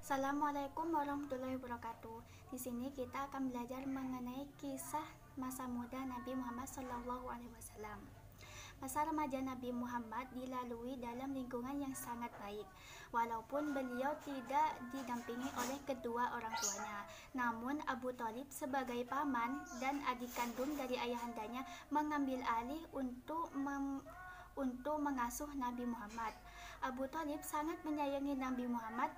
Assalamualaikum warahmatullahi wabarakatuh. Di sini kita akan belajar mengenai kisah masa muda Nabi Muhammad SAW. Masa remaja Nabi Muhammad dilalui dalam lingkungan yang sangat baik. Walaupun beliau tidak didampingi oleh kedua orang tuanya, namun Abu Thalib sebagai paman dan adik kandung dari ayahandanya mengambil alih untuk mengasuh Nabi Muhammad. Abu Thalib sangat menyayangi Nabi Muhammad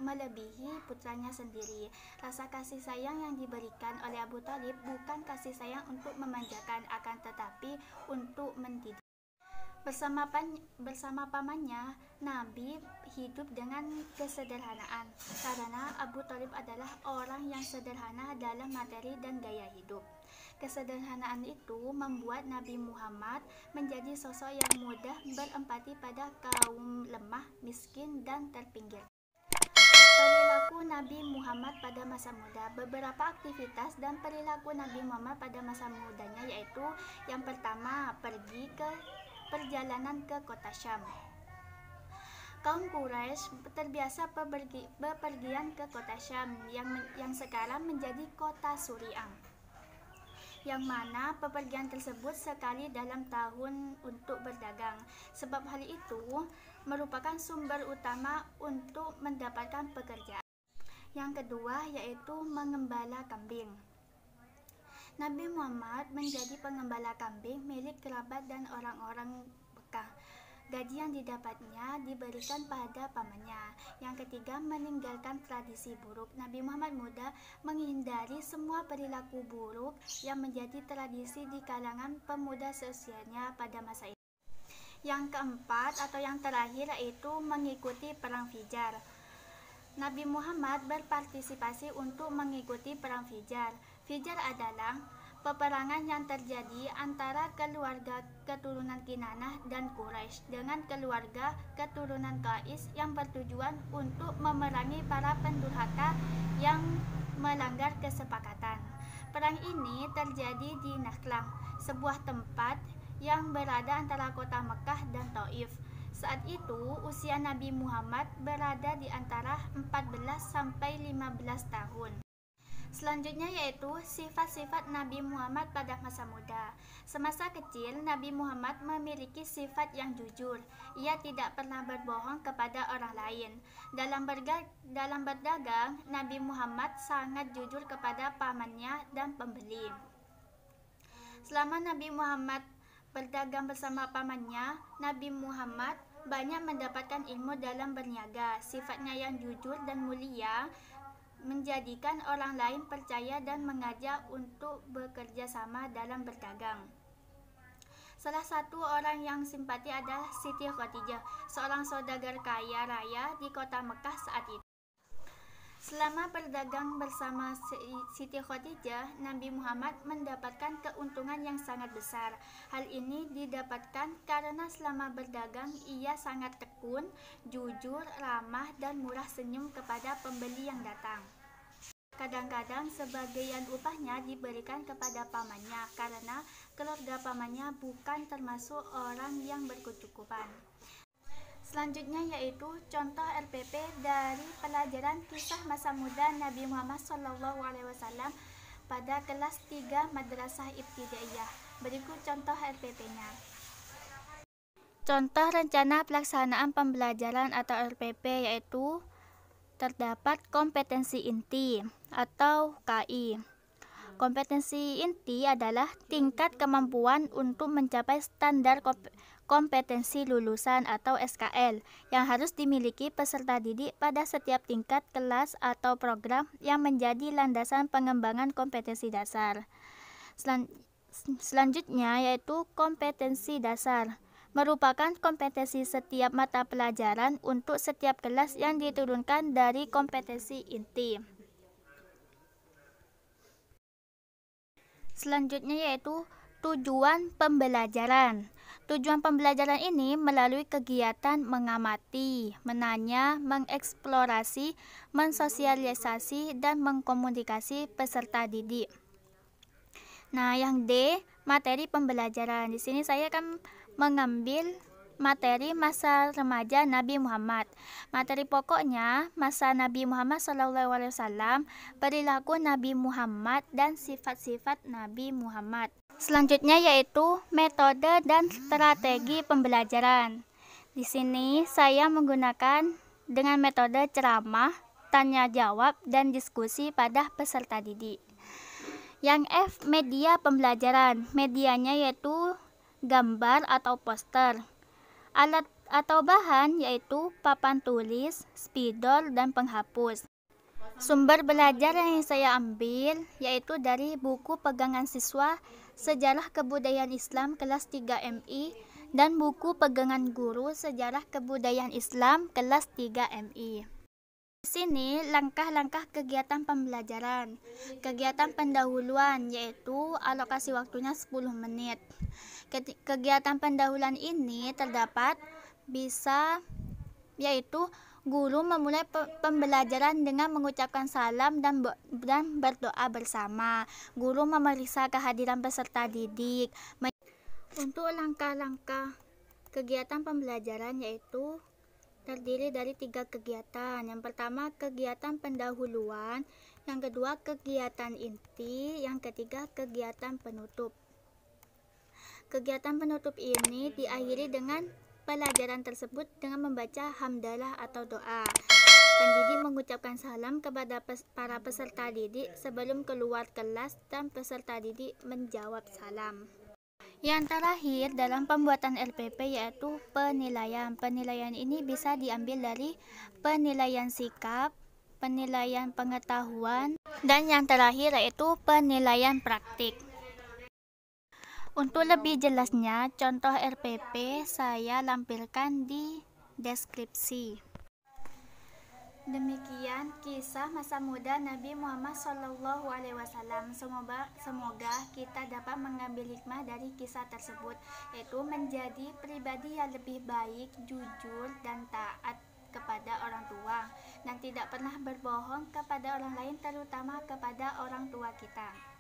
melebihi putranya sendiri. Rasa kasih sayang yang diberikan oleh Abu Thalib bukan kasih sayang untuk memanjakan, akan tetapi untuk mendidik. Bersama pamannya, Nabi hidup dengan kesederhanaan karena Abu Thalib adalah orang yang sederhana dalam materi dan gaya hidup. Kesederhanaan itu membuat Nabi Muhammad menjadi sosok yang mudah berempati pada kaum lemah, miskin, dan terpinggir. Perilaku Nabi Muhammad pada masa muda. Beberapa aktivitas dan perilaku Nabi Muhammad pada masa mudanya yaitu yang pertama, pergi ke perjalanan ke kota Syam. Kaum Quraisy terbiasa bepergian ke kota Syam yang sekarang menjadi kota Suriang, yang mana pepergian tersebut sekali dalam tahun untuk berdagang. Sebab hal itu merupakan sumber utama untuk mendapatkan pekerjaan. Yang kedua yaitu mengembala kambing. Nabi Muhammad menjadi pengembala kambing milik kerabat dan orang-orang Mekah. Gaji yang didapatnya diberikan pada pamannya. Yang ketiga, meninggalkan tradisi buruk. Nabi Muhammad muda menghindari semua perilaku buruk yang menjadi tradisi di kalangan pemuda seusianya pada masa itu. Yang keempat atau yang terakhir yaitu mengikuti perang Fijar. Nabi Muhammad berpartisipasi untuk mengikuti perang Fijar. Fijar adalah peperangan yang terjadi antara keluarga keturunan Kinanah dan Quraisy dengan keluarga keturunan Qais yang bertujuan untuk memerangi para pendurhaka yang melanggar kesepakatan. Perang ini terjadi di Nakhlah, sebuah tempat yang berada antara kota Mekah dan Taif. Saat itu usia Nabi Muhammad berada di antara 14 sampai 15 tahun. Selanjutnya yaitu sifat-sifat Nabi Muhammad pada masa muda. Semasa kecil, Nabi Muhammad memiliki sifat yang jujur. Ia tidak pernah berbohong kepada orang lain. Dalam berdagang, Nabi Muhammad sangat jujur kepada pamannya dan pembeli. Selama Nabi Muhammad berdagang bersama pamannya, Nabi Muhammad banyak mendapatkan ilmu dalam berniaga. Sifatnya yang jujur dan mulia menjadikan orang lain percaya dan mengajak untuk bekerja sama dalam berdagang. Salah satu orang yang simpati adalah Siti Khadijah, seorang saudagar kaya raya di kota Mekah saat itu. Selama berdagang bersama Siti Khadijah, Nabi Muhammad mendapatkan keuntungan yang sangat besar. Hal ini didapatkan karena selama berdagang ia sangat tekun, jujur, ramah, dan murah senyum kepada pembeli yang datang. Kadang-kadang sebagian upahnya diberikan kepada pamannya karena keluarga pamannya bukan termasuk orang yang berkecukupan. Selanjutnya yaitu contoh RPP dari pelajaran kisah masa muda Nabi Muhammad SAW pada kelas 3 Madrasah Ibtidaiyah. Berikut contoh RPP-nya. Contoh rencana pelaksanaan pembelajaran atau RPP yaitu terdapat kompetensi inti atau KI. Kompetensi inti adalah tingkat kemampuan untuk mencapai standar kompetensi lulusan atau SKL yang harus dimiliki peserta didik pada setiap tingkat kelas atau program yang menjadi landasan pengembangan kompetensi dasar. Selanjutnya yaitu kompetensi dasar, merupakan kompetensi setiap mata pelajaran untuk setiap kelas yang diturunkan dari kompetensi inti. Selanjutnya yaitu tujuan pembelajaran. Tujuan pembelajaran ini melalui kegiatan mengamati, menanya, mengeksplorasi, mensosialisasi, dan mengkomunikasi peserta didik. Nah, yang D, materi pembelajaran. Di sini saya akan mengambil materi masa remaja Nabi Muhammad. Materi pokoknya masa Nabi Muhammad SAW, perilaku Nabi Muhammad, dan sifat-sifat Nabi Muhammad. Selanjutnya yaitu metode dan strategi pembelajaran. Di sini saya menggunakan dengan metode ceramah, tanya jawab, dan diskusi pada peserta didik. Yang F, media pembelajaran. Medianya yaitu gambar atau poster. Alat atau bahan yaitu papan tulis, spidol, dan penghapus. Sumber belajar yang saya ambil yaitu dari buku pegangan siswa Sejarah Kebudayaan Islam kelas 3 MI dan buku pegangan guru Sejarah Kebudayaan Islam kelas 3 MI. Di sini langkah-langkah kegiatan pembelajaran. Kegiatan pendahuluan yaitu alokasi waktunya 10 menit. Kegiatan pendahuluan ini terdapat bisa yaitu guru memulai pembelajaran dengan mengucapkan salam dan berdoa bersama. Guru memeriksa kehadiran peserta didik. Untuk langkah-langkah kegiatan pembelajaran yaitu terdiri dari 3 kegiatan. Yang pertama kegiatan pendahuluan, yang kedua kegiatan inti, yang ketiga kegiatan penutup. Kegiatan penutup ini diakhiri dengan pelajaran tersebut dengan membaca hamdalah atau doa. Pendidik mengucapkan salam kepada para peserta didik sebelum keluar kelas dan peserta didik menjawab salam. Yang terakhir dalam pembuatan LPP yaitu penilaian. Penilaian ini bisa diambil dari penilaian sikap, penilaian pengetahuan, dan yang terakhir yaitu penilaian praktik. Untuk lebih jelasnya, contoh RPP saya lampirkan di deskripsi. Demikian kisah masa muda Nabi Muhammad SAW. Semoga kita dapat mengambil hikmah dari kisah tersebut, yaitu menjadi pribadi yang lebih baik, jujur, dan taat kepada orang tua, dan tidak pernah berbohong kepada orang lain, terutama kepada orang tua kita.